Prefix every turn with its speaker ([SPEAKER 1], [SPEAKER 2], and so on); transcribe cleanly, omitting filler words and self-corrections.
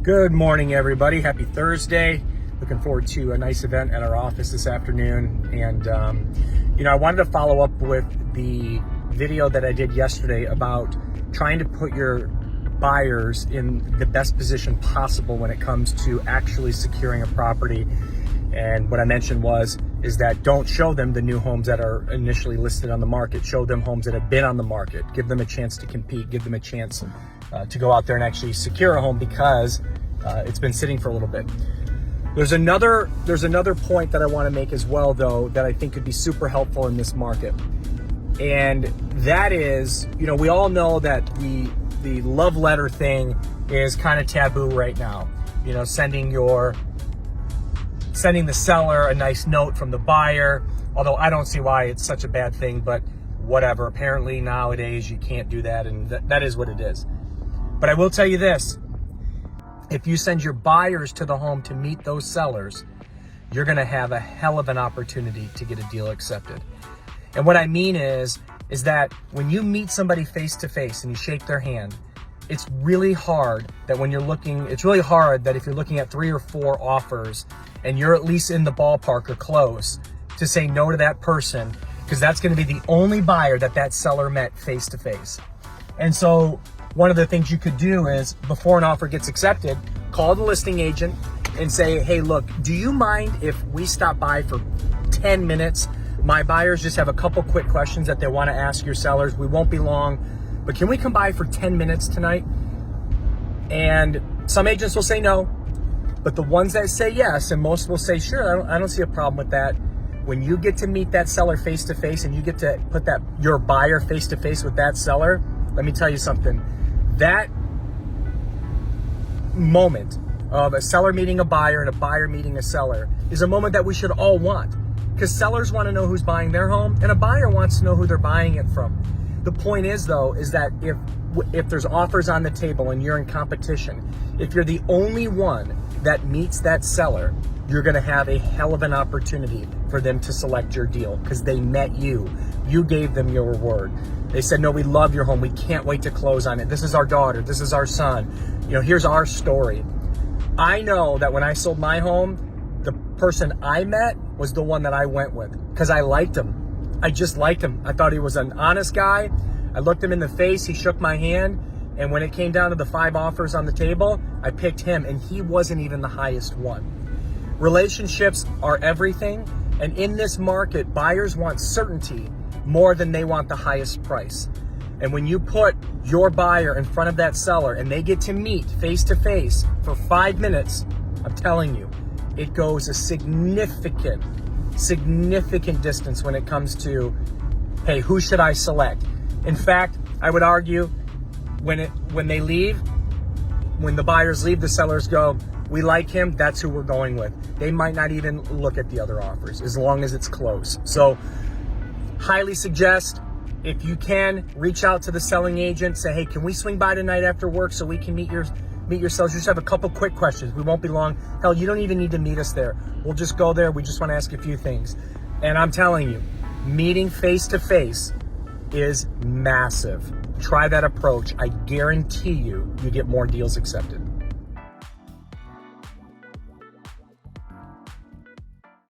[SPEAKER 1] Good morning, everybody. Happy Thursday. Looking forward to a nice event at our office this afternoon. And, I wanted to follow up with the video that I did yesterday about trying to put your buyers in the best position possible when it comes to actually securing a property. And what I mentioned is that don't show them the new homes that are initially listed on the market. Show them homes that have been on the market. Give them a chance to compete. Give them a chance to go out there and actually secure a home because it's been sitting for a little bit. There's another point that I want to make as well, though, that I think could be super helpful in this market. And that is, we all know that the love letter thing is kind of taboo right now. Sending the seller a nice note from the buyer, although I don't see why it's such a bad thing, but whatever. Apparently nowadays you can't do that, and that is what it is. But I will tell you this. If you send your buyers to the home to meet those sellers, you're going to have a hell of an opportunity to get a deal accepted. And what I mean is that when you meet somebody face to face and you shake their hand, it's really hard that if you're looking at 3 or 4 offers and you're at least in the ballpark or close, to say no to that person, because that's going to be the only buyer that seller met face to face. And so one of the things you could do is, before an offer gets accepted, call the listing agent and say, hey, look, do you mind if we stop by for 10 minutes? My buyers just have a couple quick questions that they want to ask your sellers. We won't be long, but can we come by for 10 minutes tonight? And some agents will say no, but the ones that say yes, and most will say, sure, I don't see a problem with that. When you get to meet that seller face to face and you get to put your buyer face to face with that seller, let me tell you something. That moment of a seller meeting a buyer and a buyer meeting a seller is a moment that we should all want, because sellers want to know who's buying their home and a buyer wants to know who they're buying it from. The point is, though, is that if there's offers on the table and you're in competition, if you're the only one that meets that seller, you're going to have a hell of an opportunity for them to select your deal, because they met you. You gave them your word. They said, no, we love your home. We can't wait to close on it. This is our daughter. This is our son. Here's our story. I know that when I sold my home, the person I met was the one that I went with, because I liked him. I just liked him. I thought he was an honest guy. I looked him in the face. He shook my hand. And when it came down to the 5 offers on the table, I picked him, and he wasn't even the highest one. Relationships are everything. And in this market, buyers want certainty more than they want the highest price. And when you put your buyer in front of that seller and they get to meet face to face for 5 minutes, I'm telling you, it goes a significant distance when it comes to, hey, who should I select? In fact, I would argue when the buyers leave, the sellers go, we like him, that's who we're going with. They might not even look at the other offers as long as it's close. So highly suggest, if you can, reach out to the selling agent, say, hey, can we swing by tonight after work so we can meet your sellers? Just have a couple quick questions. We won't be long. Hell, you don't even need to meet us there. We'll just go there. We just want to ask a few things. And I'm telling you, meeting face to face is massive. Try that approach. I guarantee you get more deals accepted.